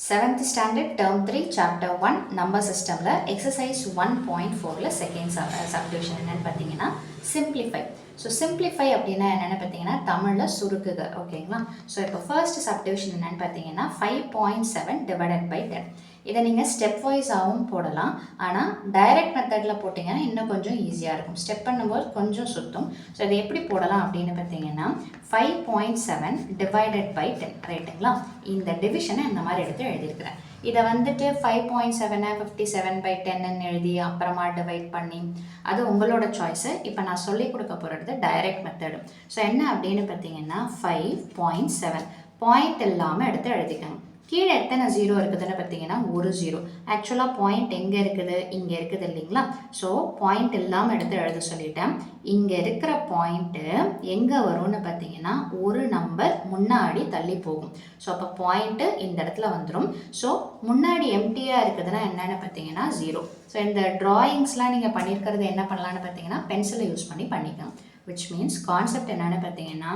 7th standard term 3 chapter 1 number system la exercise 1.4 la second subdivision என்னன்னு பார்த்தீங்கன்னா simplify. So simplify அப்படின்னா என்னென்னு பார்த்தீங்கன்னா தமிழில் சுருக்குக ஓகேங்களா. ஸோ இப்போ ஃபர்ஸ்ட் சப்டிவிஷன் என்னென்னு பார்த்தீங்கன்னா 5.7 டிவைடட் பை 10. இதை நீங்கள் ஸ்டெப் வைஸாகவும் போடலாம், ஆனால் டைரக்ட் மெத்தடில் போட்டிங்கன்னா இன்னும் கொஞ்சம் ஈஸியாக இருக்கும். ஸ்டெப் பண்ணும்போது கொஞ்சம் சுற்றும். ஸோ இதை எப்படி போடலாம் அப்படின்னு பார்த்தீங்கன்னா 5.7 டிவைடட் பை 10 ரைட்டுங்களா. இந்த டிவிஷனை இந்த மாதிரி எடுத்து எழுதியிருக்கிறேன். இதை வந்துட்டு 5.7 57/10 எழுதி அப்புறமா டிவைட் பண்ணி அது உங்களோட சாய்ஸு. இப்போ நான் சொல்லி கொடுக்க போகிறது டைரக்ட் மெத்தடு. ஸோ என்ன அப்படின்னு பார்த்தீங்கன்னா 5.7 பாயிண்ட் இல்லாமல் எடுத்து எழுதிக்கணும். கீழே எத்தனை ஜீரோ இருக்குதுன்னு பார்த்தீங்கன்னா ஒரு ஜீரோ. ஆக்சுவலாக பாயிண்ட் எங்கே இருக்குது, இங்கே இருக்குது இல்லைங்களா. ஸோ பாயிண்ட் இல்லாமல் எடுத்து எழுத சொல்லிட்டேன். இங்கே இருக்கிற பாயிண்ட்டு எங்கே வரும்னு பார்த்தீங்கன்னா ஒரு நம்பர் முன்னாடி தள்ளி போகும். ஸோ அப்போ பாயிண்ட்டு இந்த இடத்துல வந்துடும். ஸோ முன்னாடி எம்டியாக இருக்குதுன்னா என்னென்னு பார்த்தீங்கன்னா ஜீரோ. ஸோ இந்த ட்ராயிங்ஸ்லாம் நீங்கள் பண்ணியிருக்கிறது என்ன பண்ணலான்னு பார்த்தீங்கன்னா பென்சிலை யூஸ் பண்ணி பண்ணிக்கலாம். விச் மீன்ஸ் கான்செப்ட் என்னென்னு பார்த்தீங்கன்னா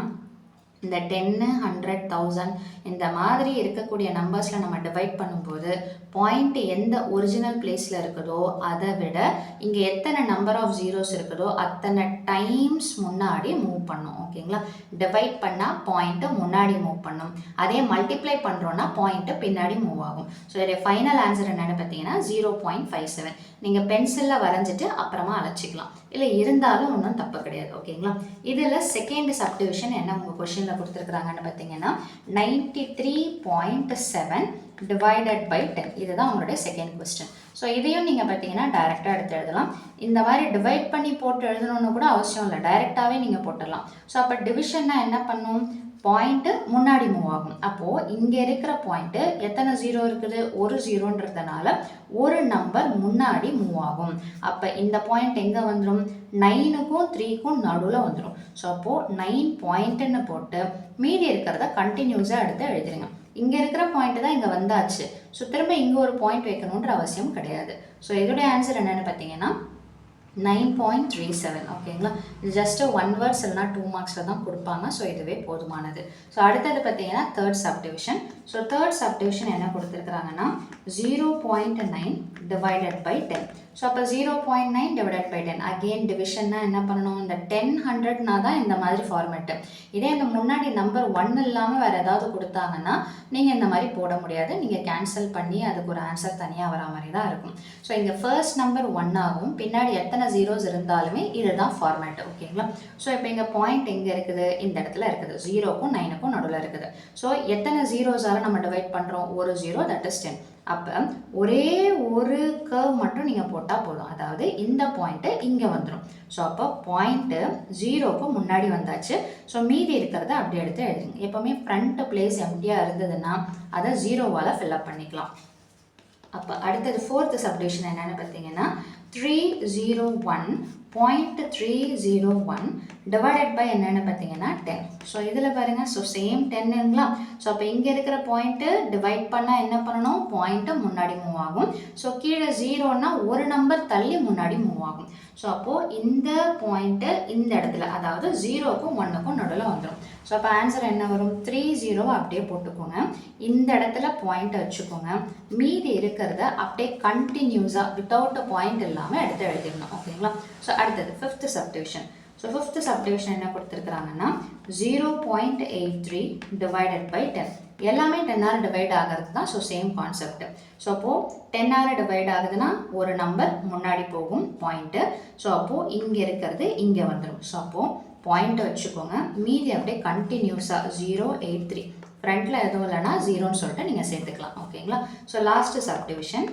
இந்த 10 100 1000 இந்த மாதிரி இருக்கக்கூடிய நம்பர்ஸில் நம்ம டிவைட் பண்ணும்போது பாயிண்ட் எந்த ஒரிஜினல் பிளேஸில் இருக்குதோ அதை விட இங்கே எத்தனை நம்பர் ஆஃப் ஜீரோஸ் இருக்குதோ அத்தனை டைம்ஸ் முன்னாடி மூவ் பண்ணும் ஓகேங்களா. டிவைட் பண்ணால் பாயிண்ட்டு முன்னாடி மூவ் பண்ணும், அதே மல்டிப்ளை பண்ணுறோன்னா பாயிண்ட்டு பின்னாடி மூவ் ஆகும். ஸோ இதோடைய ஃபைனல் ஆன்சர் என்னென்னு பார்த்தீங்கன்னா 0.57. நீங்கள் பென்சிலில் வரைஞ்சிட்டு அப்புறமா அழைச்சிக்கலாம், இல்லை இருந்தாலும் ஒன்றும் தப்பு கிடையாது ஓகேங்களா. இதில் செகண்ட் சப்டிவிஷன் என்ன உங்கள் கொஷினில் கொடுத்துருக்குறாங்கன்னு பார்த்தீங்கன்னா 93.7 டிவைடட் பை 10. இதுதான் உங்களுடைய செகண்ட் கொஸ்டின். ஸோ இதையும் நீங்கள் பார்த்தீங்கன்னா டைரெக்டாக எடுத்து எழுதலாம். இந்த மாதிரி டிவைட் பண்ணி போட்டு எழுதணும்னு கூட அவசியம் இல்லை, டைரெக்டாகவே நீங்கள் போட்டுடலாம். ஸோ அப்போ டிவிஷன்னா என்ன பண்ணும், பாயிண்ட்டு முன்னாடி மூவ் ஆகும். அப்போது இங்கே இருக்கிற பாயிண்ட்டு எத்தனை ஜீரோ இருக்குது, ஒரு ஜீரோன்றதுனால ஒரு நம்பர் முன்னாடி மூவ் ஆகும். அப்போ இந்த பாயிண்ட் எங்கே வந்துடும், 9க்கும் 3க்கும் நடுவில் வந்துடும். ஸோ அப்போது 9 பாயிண்ட்டுன்னு போட்டு மீதி இருக்கிறத கண்டினியூஸாக எடுத்து எழுதிடுங்க. இங்கே இருக்கிற பாயிண்ட்டு தான் இங்கே வந்தாச்சு. ஸோ திரும்ப இங்கே ஒரு பாயிண்ட் வைக்கணுன்ற அவசியம் கிடையாது. ஸோ இதோடைய ஆன்சர் என்னென்னு பார்த்தீங்கன்னா 9.37 ஓகேங்களா. இது ஜஸ்ட்டு 1 வேர்ட்ஸ் இல்லைனா 2 மார்க்ஸில் தான் கொடுப்பாங்க. ஸோ இதுவே போதுமானது. ஸோ அடுத்தது பார்த்தீங்கன்னா third subdivision. So third subdivision என்ன கொடுத்துருக்குறாங்கன்னா 0.9 டிவைடட் பை 10. ஸோ அப்போ 0.9 டிவைடட் பை 10 அகெயின் டிவிஷன்னா என்ன பண்ணணும், இந்த 10 100னா தான் இந்த மாதிரி ஃபார்மேட்டு. இதே இந்த முன்னாடி நம்பர் 1 இல்லாமல் வேறு ஏதாவது கொடுத்தாங்கன்னா நீங்கள் இந்த மாதிரி போட முடியாது, நீங்கள் கேன்சல் பண்ணி அதுக்கு ஒரு ஆன்சர் தனியாக வர மாதிரி தான் இருக்கும். ஸோ இங்கே ஃபர்ஸ்ட் நம்பர் 1 ஆகும், பின்னாடி எத்தனை ஜீரோஸ் இருந்தாலுமே இதுதான் ஃபார்மேட்டு ஓகேங்களா. ஸோ இப்போ இங்கே பாயிண்ட் எங்கே இருக்குது, இந்த இடத்துல இருக்குது, 0க்கும் 9க்கும் நடுவில் இருக்குது. ஸோ எத்தனை ஜீரோஸால் நம்ம டிவைட் பண்ணுறோம், ஒரு ஜீரோ, தட் இஸ் 10. அப்போ ஒரே ஒரு கர்வ் மட்டும் நீங்கள் போட்டால் போதும், அதாவது இந்த பாயிண்ட்டு இங்கே வந்துடும். ஸோ அப்போ பாயிண்ட்டு 0க்கு முன்னாடி வந்தாச்சு. ஸோ மீதி இருக்கிறத அப்படி எடுத்து எழுதுங்க. எப்போவுமே ஃப்ரண்ட் பிளேஸ் எம்டியாக இருந்ததுன்னா அதை 0வால் ஃபில்அப் பண்ணிக்கலாம். அப்போ அடுத்தது ஃபோர்த்து சப்டிவிஷன் என்னென்னு பார்த்தீங்கன்னா 301.301 டிவைடட் பை என்னென்னு பார்த்தீங்கன்னா 10. ஸோ இதில் பாருங்கள், ஸோ சேம் 10ங்களா. ஸோ அப்போ இங்கே இருக்கிற பாயிண்ட்டு டிவைட் பண்ணால் என்ன பண்ணணும், பாயிண்ட்டு முன்னாடி மூவ் ஆகும். ஸோ கீழே 0னா ஒரு நம்பர் தள்ளி முன்னாடி மூவ் ஆகும். ஸோ அப்போது இந்த பாயிண்ட்டு இந்த இடத்துல, அதாவது 0க்கும் 1க்கும் நடுவில் வந்துடும். ஸோ அப்போ ஆன்சர் என்ன வரும், 30 அப்படியே போட்டுக்கோங்க, இந்த இடத்துல பாயிண்ட்டை வச்சுக்கோங்க, மீதி இருக்கிறத அப்படியே கண்டினியூஸாக வித்தவுட் பாயிண்ட் இல்லாமல் எடுத்து எழுதிடணும் ஓகேங்களா. ஸோ அடுத்தது fifth subdivision. So fifth subdivision என்ன கொடுத்துருக்குறாங்கன்னா 0.83 டிவைடட் பை 10. எல்லாமே 10ஆல் டிவைட் ஆகிறது தான். So same concept. ஸோ அப்போது 10ஆல் டிவைட் ஆகுதுன்னா ஒரு நம்பர் முன்னாடி போகும் பாயிண்ட்டு. ஸோ அப்போது இங்கே இருக்கிறது இங்கே வந்துடும். ஸோ அப்போது பாயிண்ட்டை வச்சுக்கோங்க, மீதி அப்படியே கண்டினியூஸாக 083 ஃப்ரண்ட்டில் எதுவும் இல்லைனா 0ன்னு சொல்லிட்டு நீங்கள் சேர்த்துக்கலாம் ஓகேங்களா. So last subdivision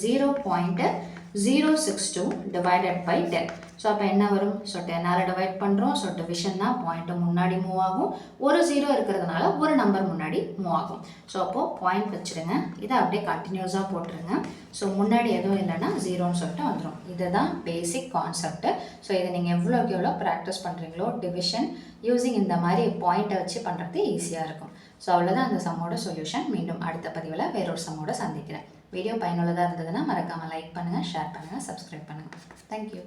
0.062 divided by 10. So அப்போ என்ன வரும், ஸோ 10ஆல் டிவைட் பண்ணுறோம். ஸோ டிவிஷன்னா பாயிண்ட்டு முன்னாடி மூவ் ஆகும், ஒரு 0 இருக்கிறதுனால ஒரு நம்பர் முன்னாடி மூவ் ஆகும். ஸோ அப்போது பாயிண்ட் வச்சுருங்க, இதை அப்படியே கண்டினியூஸாக போட்டுருங்க. ஸோ முன்னாடி எதுவும் இல்லைன்னா 0ன்னு சொல்லிட்டு வந்துடும். இதுதான் பேசிக் கான்செப்ட்டு. ஸோ இதை நீங்கள் எவ்வளோக்கு எவ்வளோ ப்ராக்டிஸ் பண்ணுறீங்களோ டிவிஷன் யூஸிங் இந்த மாதிரி பாயிண்ட்டை வச்சு பண்ணுறது ஈஸியாக இருக்கும். ஸோ அவ்வளோதான் அந்த சம்மோட சொல்யூஷன். மீண்டும் அடுத்த பதிவில் வேறொரு சம்மோட சந்திக்கிறேன். வீடியோ பயனுள்ளதாக இருந்ததுன்னா மறக்காமல் லைக் பண்ணுங்கள், ஷேர் பண்ணுங்கள், சப்ஸ்கிரைப் பண்ணுங்கள். தேங்க்யூ.